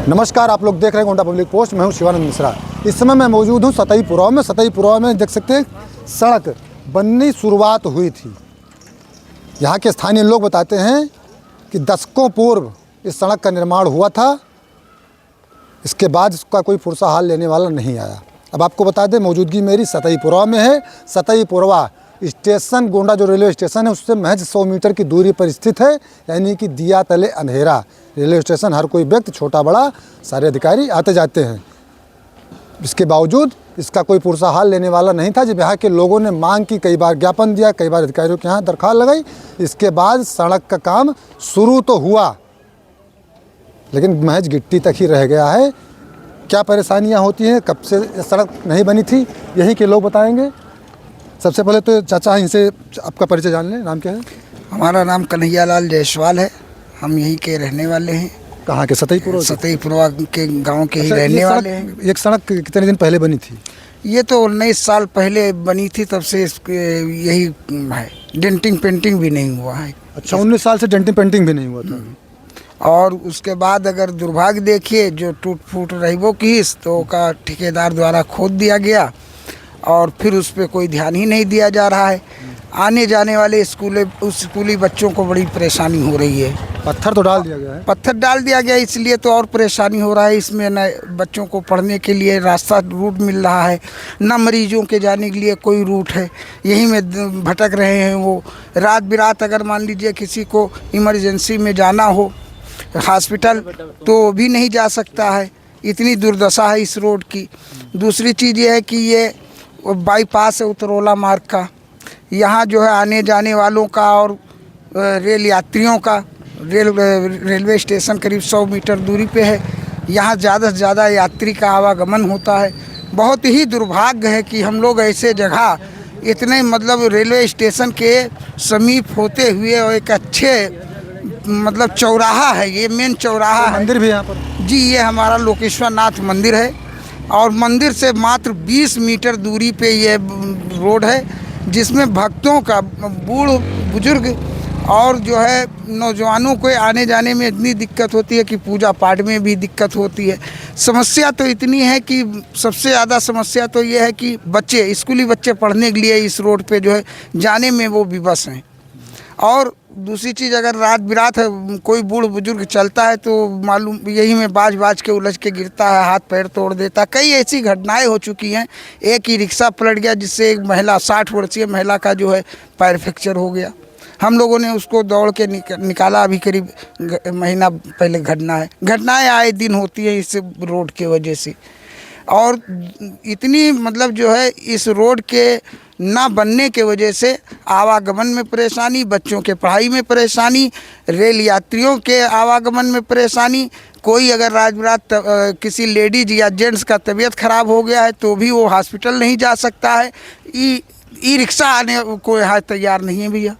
नमस्कार, आप लोग देख रहे हैं गोंडा पब्लिक पोस्ट। मैं हूं शिवानंद मिश्रा। इस समय मैं मौजूद हूं सतईपुरा में देख सकते हैं सड़क बननी शुरुआत हुई थी। यहां के स्थानीय लोग बताते हैं कि दशकों पूर्व इस सड़क का निर्माण हुआ था। इसके बाद इसका कोई फुर्सा हाल लेने वाला नहीं आया। अब आपको बता दें, मौजूदगी मेरी सतईपुरा में है। सतईपुरा स्टेशन, गोंडा जो रेलवे स्टेशन है उससे महज 100 मीटर की दूरी पर स्थित है, यानी कि दिया तले अंधेरा रेलवे स्टेशन। हर कोई व्यक्ति, छोटा बड़ा, सारे अधिकारी आते जाते हैं। इसके बावजूद इसका कोई पुरसा हाल लेने वाला नहीं था। जब यहाँ के लोगों ने मांग की, कई बार ज्ञापन दिया, कई बार अधिकारियों के यहाँ दरखास्त लगाई, इसके बाद सड़क का काम शुरू तो हुआ, लेकिन महज गिट्टी तक ही रह गया है। क्या परेशानियाँ होती हैं, कब से सड़क नहीं बनी थी, यहीं के लोग बताएंगे। सबसे पहले तो चाचा, इनसे आपका परिचय जान लें। नाम क्या है? हमारा नाम कन्हैयालाल जायसवाल है। हम यहीं के रहने वाले हैं। कहाँ के? सतईपुरा के गांव के ही रहने वाले हैं। एक सड़क कितने दिन पहले बनी थी? ये तो 19 साल पहले बनी थी, तब से यही है। डेंटिंग पेंटिंग भी नहीं हुआ है। अच्छा, 19 साल से डेंटिंग पेंटिंग भी नहीं हुआ था। और उसके बाद अगर दुर्भाग्य देखिए, जो टूट फूट रही वो किस तो का ठेकेदार द्वारा खोद दिया गया और फिर उस पर कोई ध्यान ही नहीं दिया जा रहा है। आने जाने वाले स्कूली बच्चों को बड़ी परेशानी हो रही है। पत्थर तो डाल दिया गया है। पत्थर डाल दिया गया, इसलिए तो और परेशानी हो रहा है। इसमें न बच्चों को पढ़ने के लिए रास्ता रूट मिल रहा है, न मरीजों के जाने के लिए कोई रूट है। यहीं में भटक रहे हैं वो। रात बिरात अगर मान लीजिए किसी को इमरजेंसी में जाना हो हॉस्पिटल, तो भी नहीं जा सकता है। इतनी दुर्दशा है इस रोड की। दूसरी चीज़ ये है कि ये बाईपास है उतरौला मार्ग का। यहाँ जो है आने जाने वालों का और रेल यात्रियों का, रेलवे स्टेशन करीब 100 मीटर दूरी पे है। यहाँ ज़्यादा से ज़्यादा यात्री का आवागमन होता है। बहुत ही दुर्भाग्य है कि हम लोग ऐसे जगह इतने रेलवे स्टेशन के समीप होते हुए, और एक अच्छे चौराहा है, ये मेन चौराहा है। मंदिर भी यहाँ पर जी, ये हमारा लोकेश्वर नाथ मंदिर है और मंदिर से मात्र 20 मीटर दूरी पे ये रोड है, जिसमें भक्तों का, बूढ़ बुजुर्ग और जो है नौजवानों को आने जाने में इतनी दिक्कत होती है कि पूजा पाठ में भी दिक्कत होती है। समस्या तो इतनी है कि सबसे ज़्यादा समस्या तो ये है कि बच्चे, स्कूली बच्चे पढ़ने के लिए इस रोड पे जो है जाने में वो विवश हैं। और दूसरी चीज़, अगर रात बिरात है कोई बूढ़ बुजुर्ग चलता है तो मालूम यही में बाज के उलझ के गिरता है, हाथ पैर तोड़ देता है। कई ऐसी घटनाएं हो चुकी हैं। एक ही रिक्शा पलट गया, जिससे एक महिला, 60 वर्षीय महिला का जो है पैर फ्रैक्चर हो गया। हम लोगों ने उसको दौड़ के निकाला। अभी करीब महीना पहले घटनाएं आए दिन होती हैं इस रोड के वजह से। और इतनी जो है इस रोड के ना बनने के वजह से आवागमन में परेशानी, बच्चों के पढ़ाई में परेशानी, रेल यात्रियों के आवागमन में परेशानी। कोई अगर रात बिरात किसी लेडीज या जेंट्स का तबीयत खराब हो गया है तो भी वो हॉस्पिटल नहीं जा सकता है। ई रिक्शा आने को यहाँ तैयार नहीं है भैया।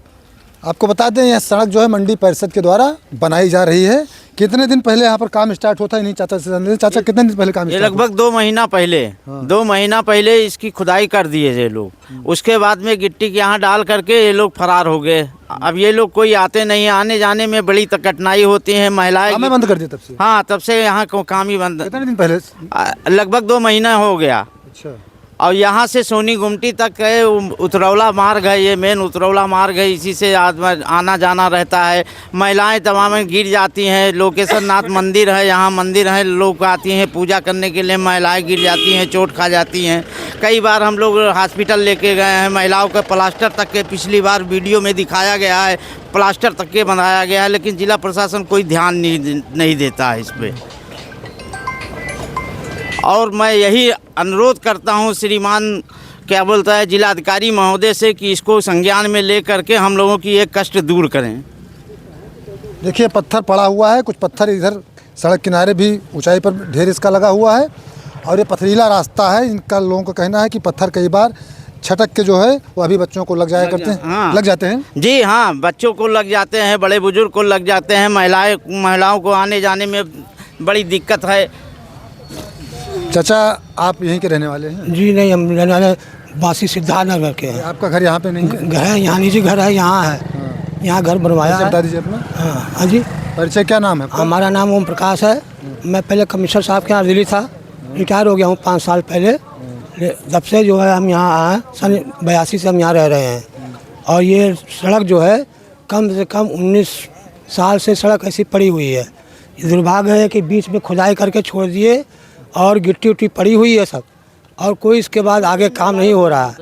आपको बता दें, यह सड़क जो है मंडी परिषद के द्वारा बनाई जा रही है। कितने दिन पहले यहाँ पर काम स्टार्ट होता है? नहीं चाचा, कितने दिन पहले काम? लगभग 2 महीना पहले। हाँ। 2 महीना पहले इसकी खुदाई कर दिए ये लोग। उसके बाद में गिट्टी के यहाँ डाल करके ये लोग फरार हो गए। अब ये लोग कोई आते नहीं, आने जाने में बड़ी कठिनाई होती है। महिलाएं बंद कर दी तब से? हाँ, तब से यहाँ काम ही बंद। कितने दिन पहले? लगभग 2 महीना हो गया। अच्छा। और यहाँ से सोनी गुमटी तक है, उतरौला मार्ग है, ये मेन उतरौला मार्ग है। इसी से आना जाना रहता है। महिलाएं तमाम गिर जाती हैं। लोकेश्वर नाथ मंदिर है, यहाँ मंदिर है, लोग आती हैं पूजा करने के लिए, महिलाएं गिर जाती हैं, चोट खा जाती हैं। कई बार हम लोग हॉस्पिटल लेके गए हैं। महिलाओं के प्लास्टर तक के पिछली बार वीडियो में दिखाया गया है, प्लास्टर तक के बनाया गया है, लेकिन जिला प्रशासन कोई ध्यान नहीं देता है इस पर। और मैं यही अनुरोध करता हूं श्रीमान क्या बोलता है जिलाधिकारी महोदय से कि इसको संज्ञान में ले करके हम लोगों की एक कष्ट दूर करें। देखिए, पत्थर पड़ा हुआ है, कुछ पत्थर इधर सड़क किनारे भी ऊंचाई पर ढेर इसका लगा हुआ है, और ये पथरीला रास्ता है। इनका लोगों का कहना है कि पत्थर कई बार छटक के जो है वो अभी बच्चों को लग जाया करते हैं। हाँ। लग जाते हैं जी हाँ, बच्चों को लग जाते हैं, बड़े बुजुर्ग को लग जाते हैं। महिलाओं को आने जाने में बड़ी दिक्कत है। चाचा, आप यहीं के रहने वाले हैं? जी नहीं, हम रहने वाले बासी सिद्धार्थनगर के हैं। आपका घर यहाँ पे नहीं है? घर है यहाँ, निजी घर है, यहाँ है। यहाँ घर बनवाया है। बता दीजिए अपना। हाँ जी। परिचय क्या नाम है? हमारा नाम ओम प्रकाश है। मैं पहले कमिश्नर साहब के यहाँ दिल्ली था, रिटायर हो गया हूँ 5 साल पहले। जब से जो है हम यहाँ आए, सन 82 से हम यहाँ रह रहे हैं। और ये सड़क जो है कम से कम 19 साल से सड़क ऐसी पड़ी हुई है। ये दुर्भाग्य है कि बीच में खुदाई करके छोड़ दिए और गिट्टी उट्टी पड़ी हुई है सब, और कोई इसके बाद आगे काम नहीं हो रहा है।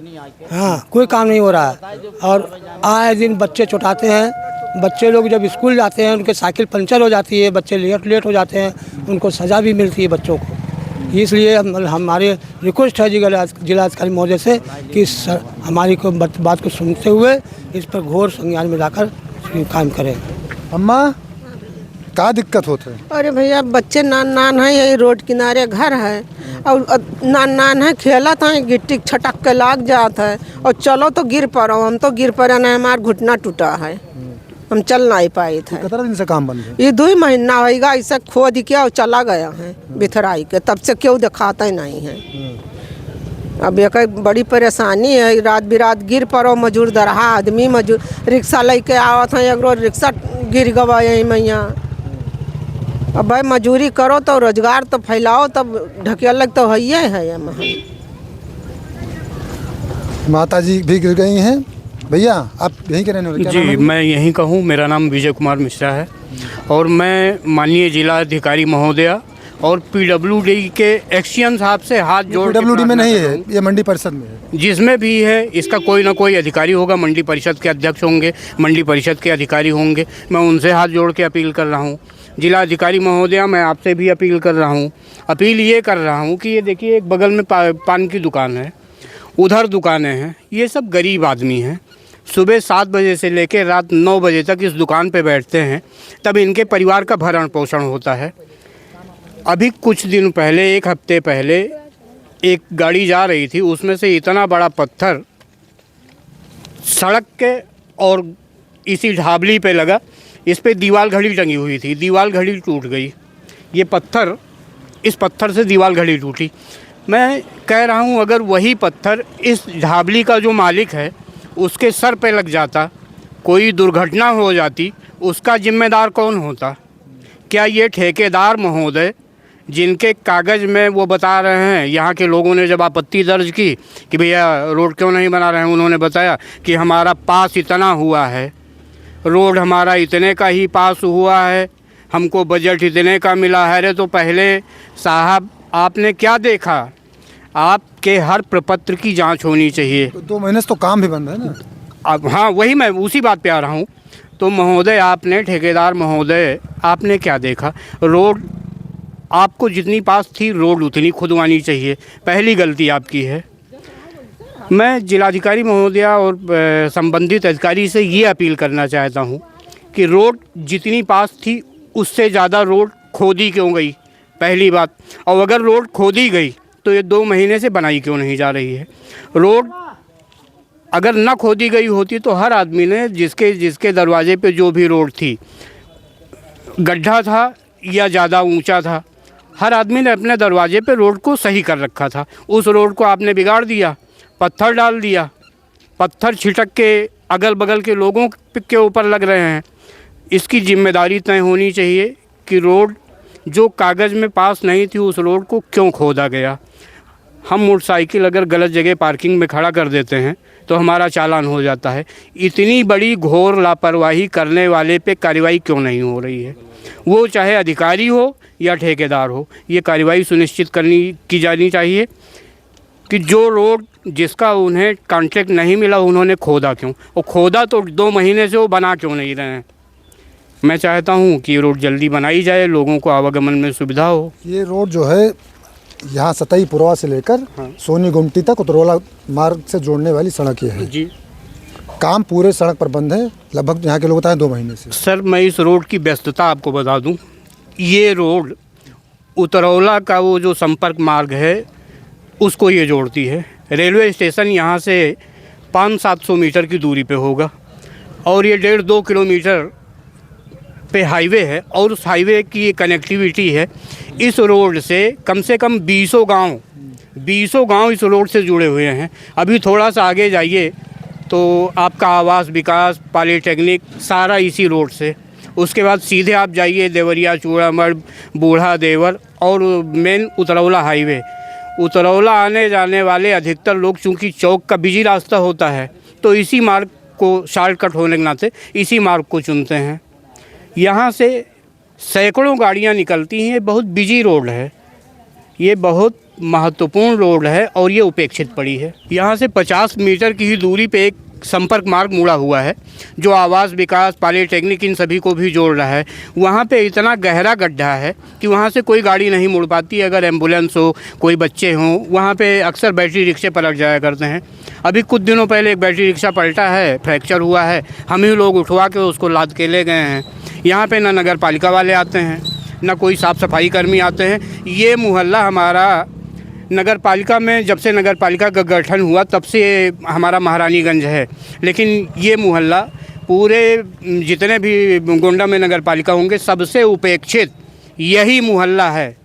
हाँ, कोई काम नहीं हो रहा है। और आए दिन बच्चे चुटाते हैं। बच्चे लोग जब स्कूल जाते हैं उनके साइकिल पंचर हो जाती है, बच्चे लेट हो जाते हैं, उनको सज़ा भी मिलती है बच्चों को। इसलिए हमारे रिक्वेस्ट है जिलाधिकारी महोदय से कि हमारी को बात को सुनते हुए इस पर घोर संज्ञान में लाकर काम करें। अम्मा क्या दिक्कत होते हैं? अरे भैया, बच्चे नान है, यही रोड किनारे घर है और नान है, खेलत है, गिट्टी छटक के लाग जाता है और चलो तो गिर पड़ो। हम तो गिर पड़े ना, हमारा घुटना टूटा है, हम चल नहीं पाए थे। कितना दिन से काम बंद है? ये 2 महीना होगा, ऐसा खोद के और चला गया है बिथराई के, तब से क्यों दिखाता ही नहीं है। अब एक बड़ी परेशानी है, रात बिरात गिर पड़ो, मजूर दरहा आदमी मजूर रिक्शा लेके आवत है, एक रोज रिक्शा गिर गवा यही मैया। अब भाई मजूरी करो तो रोजगार तो फैलाओ, तब ढकेल लग तो है ये माता जी भी गिर गई हैं। भैया आप यहीं के रहने वाले? जी, मैं यहीं का हूँ। मेरा नाम विजय कुमार मिश्रा है और मैं माननीय जिलाधिकारी महोदया और पीडब्ल्यूडी के एक्शन साहब से हाथ जोड़ के पीडब्ल्यूडी में नहीं है, ये मंडी परिषद में है। जिसमें भी है, इसका कोई ना कोई अधिकारी होगा। मंडी परिषद के अध्यक्ष होंगे, मंडी परिषद के अधिकारी होंगे। मैं उनसे हाथ जोड़ के अपील कर रहा हूँ। जिलाधिकारी महोदया, मैं आपसे भी अपील कर रहा हूँ। अपील ये कर रहा हूँ कि ये देखिए, एक बगल में पान की दुकान है, उधर दुकानें हैं। ये सब गरीब आदमी हैं। सुबह 7 बजे से लेकर रात 9 बजे तक इस दुकान पे बैठते हैं, तब इनके परिवार का भरण पोषण होता है। अभी कुछ दिन पहले, 1 हफ्ते पहले, एक गाड़ी जा रही थी, उसमें से इतना बड़ा पत्थर सड़क के और इसी ढाबली पे लगा। इस पे दीवार घड़ी टंगी हुई थी, दीवार घड़ी टूट गई। ये पत्थर, इस पत्थर से दीवार घड़ी टूटी। मैं कह रहा हूँ, अगर वही पत्थर इस ढाबली का जो मालिक है उसके सर पे लग जाता, कोई दुर्घटना हो जाती, उसका जिम्मेदार कौन होता? क्या ये ठेकेदार महोदय, जिनके कागज़ में वो बता रहे हैं, यहाँ के लोगों ने जब आपत्ति दर्ज की कि भैया रोड क्यों नहीं बना रहे हैं, उन्होंने बताया कि हमारा पास इतना हुआ है, रोड हमारा इतने का ही पास हुआ है, हमको बजट इतने का मिला है। अरे तो पहले साहब आपने क्या देखा? आपके हर प्रपत्र की जांच होनी चाहिए। तो 2 महीने से तो काम भी बंद है ना। अब हाँ, वही मैं उसी बात पे आ रहा हूँ। तो महोदय, आपने, ठेकेदार महोदय, आपने क्या देखा? रोड आपको जितनी पास थी, रोड उतनी खुदवानी चाहिए। पहली गलती आपकी है। मैं जिलाधिकारी महोदया और संबंधित अधिकारी से ये अपील करना चाहता हूँ कि रोड जितनी पास थी उससे ज़्यादा रोड खोदी क्यों गई, पहली बात। और अगर रोड खोदी गई तो ये 2 महीने से बनाई क्यों नहीं जा रही है? रोड अगर ना खोदी गई होती तो हर आदमी ने, जिसके दरवाजे पे जो भी रोड थी, गड्ढा था या ज़्यादा ऊंचा था, हर आदमी ने अपने दरवाजे पे रोड को सही कर रखा था। उस रोड को आपने बिगाड़ दिया, पत्थर डाल दिया। पत्थर छिटक के अगल बगल के लोगों के ऊपर लग रहे हैं। इसकी जिम्मेदारी तय होनी चाहिए कि रोड जो कागज़ में पास नहीं थी, उस रोड को क्यों खोदा गया। हम मोटरसाइकिल अगर गलत जगह पार्किंग में खड़ा कर देते हैं तो हमारा चालान हो जाता है। इतनी बड़ी घोर लापरवाही करने वाले पे कार्रवाई क्यों नहीं हो रही है? वो चाहे अधिकारी हो या ठेकेदार हो, ये कार्रवाई सुनिश्चित की जानी चाहिए कि जो रोड जिसका उन्हें कॉन्ट्रैक्ट नहीं मिला, उन्होंने खोदा क्यों, और खोदा तो 2 महीने से वो बना क्यों नहीं रहे हैं। मैं चाहता हूँ कि ये रोड जल्दी बनाई जाए, लोगों को आवागमन में सुविधा हो। ये रोड जो है यहाँ सतई पुरवा से लेकर सोनी गुमटी तक उतरौला मार्ग से जोड़ने वाली सड़क ये है जी। काम पूरे सड़क पर बंद है, लगभग यहाँ के लोग बताएं 2 महीने से। सर, मैं इस रोड की व्यस्तता आपको बता दूं। ये रोड उतरौला का वो जो संपर्क मार्ग है उसको ये जोड़ती है। रेलवे स्टेशन यहाँ से 500-700 मीटर की दूरी पे होगा और ये 1.5-2 किलोमीटर पे हाईवे है, और उस हाईवे की कनेक्टिविटी है। इस रोड से कम 20 गांव इस रोड से जुड़े हुए हैं। अभी थोड़ा सा आगे जाइए तो आपका आवास विकास, पॉलीटेक्निक, सारा इसी रोड से। उसके बाद सीधे आप जाइए देवरिया चूड़ामठ बूढ़ा देवर और मेन उतरौला हाईवे। उतरौला आने जाने वाले अधिकतर लोग चूँकि चौक का बिजी रास्ता होता है तो इसी मार्ग को शॉर्टकट होने के नाते इसी मार्ग को चुनते हैं। यहाँ से सैकड़ों गाड़ियाँ निकलती हैं। बहुत बिजी रोड है, ये बहुत महत्वपूर्ण रोड है और ये उपेक्षित पड़ी है। यहाँ से 50 मीटर की ही दूरी पे एक संपर्क मार्ग मुड़ा हुआ है जो आवास विकास पॉलीटेक्निक इन सभी को भी जोड़ रहा है। वहाँ पे इतना गहरा गड्ढा है कि वहाँ से कोई गाड़ी नहीं मुड़ पाती। अगर एम्बुलेंस हो, कोई बच्चे हों, वहाँ पे अक्सर बैटरी रिक्शे पलट जाया करते हैं। अभी कुछ दिनों पहले एक बैटरी रिक्शा पलटा है, फ्रैक्चर हुआ है, हम ही लोग उठवा के उसको लाद के ले गए हैं। यहाँ पे ना नगर पालिका वाले आते हैं, ना कोई साफ़ सफाई कर्मी आते हैं। ये मोहल्ला हमारा नगर पालिका में, जब से नगर पालिका का गठन हुआ तब से हमारा महारानीगंज है, लेकिन ये मोहल्ला पूरे जितने भी गोंडा में नगर पालिका होंगे सबसे उपेक्षित यही मोहल्ला है।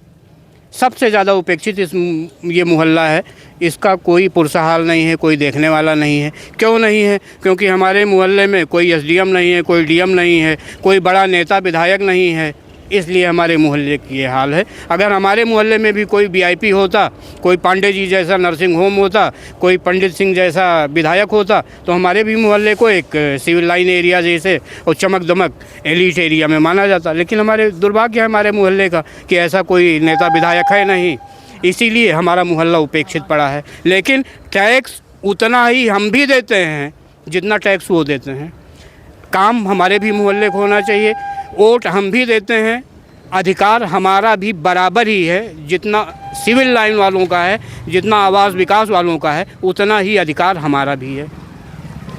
सबसे ज़्यादा उपेक्षित ये मोहल्ला है। इसका कोई पुरसहाल नहीं है, कोई देखने वाला नहीं है। क्यों नहीं है? क्योंकि हमारे मोहल्ले में कोई एसडीएम नहीं है, कोई डीएम नहीं है, कोई बड़ा नेता विधायक नहीं है, इसलिए हमारे मोहल्ले की ये हाल है। अगर हमारे मोहल्ले में भी कोई वीआईपी होता, कोई पांडे जी जैसा नर्सिंग होम होता, कोई पंडित सिंह जैसा विधायक होता तो हमारे भी मोहल्ले को एक सिविल लाइन एरिया जैसे और चमक दमक एलिट एरिया में माना जाता। लेकिन हमारे दुर्भाग्य है हमारे मोहल्ले का कि ऐसा कोई नेता विधायक है नहीं, इसीलिए हमारा मोहल्ला उपेक्षित पड़ा है। लेकिन टैक्स उतना ही हम भी देते हैं जितना टैक्स वो देते हैं। काम हमारे भी मोहल्ले को होना चाहिए, वोट हम भी देते हैं, अधिकार हमारा भी बराबर ही है। जितना सिविल लाइन वालों का है, जितना आवास विकास वालों का है, उतना ही अधिकार हमारा भी है।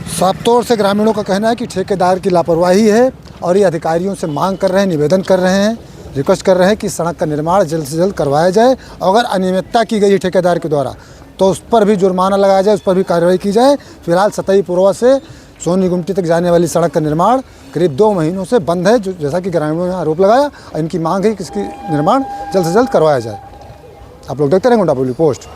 साफ तौर से ग्रामीणों का कहना है कि ठेकेदार की लापरवाही है और ये अधिकारियों से मांग कर रहे हैं, निवेदन कर रहे हैं, रिक्वेस्ट कर रहे हैं कि सड़क का निर्माण जल्द से जल्द करवाया जाए। अगर अनियमितता की गई है ठेकेदार के द्वारा तो उस पर भी जुर्माना लगाया जाए, उस पर भी कार्रवाई की जाए। फिलहाल सतई पुरवा से सोनी गुमटी तक जाने वाली सड़क का निर्माण करीब 2 महीनों से बंद है, जो जैसा कि ग्रामीणों ने आरोप लगाया। इनकी मांग है कि इसकी निर्माण जल्द से जल्द करवाया जाए। आप लोग देखते रहें गोंडा पब्लिक पोस्ट।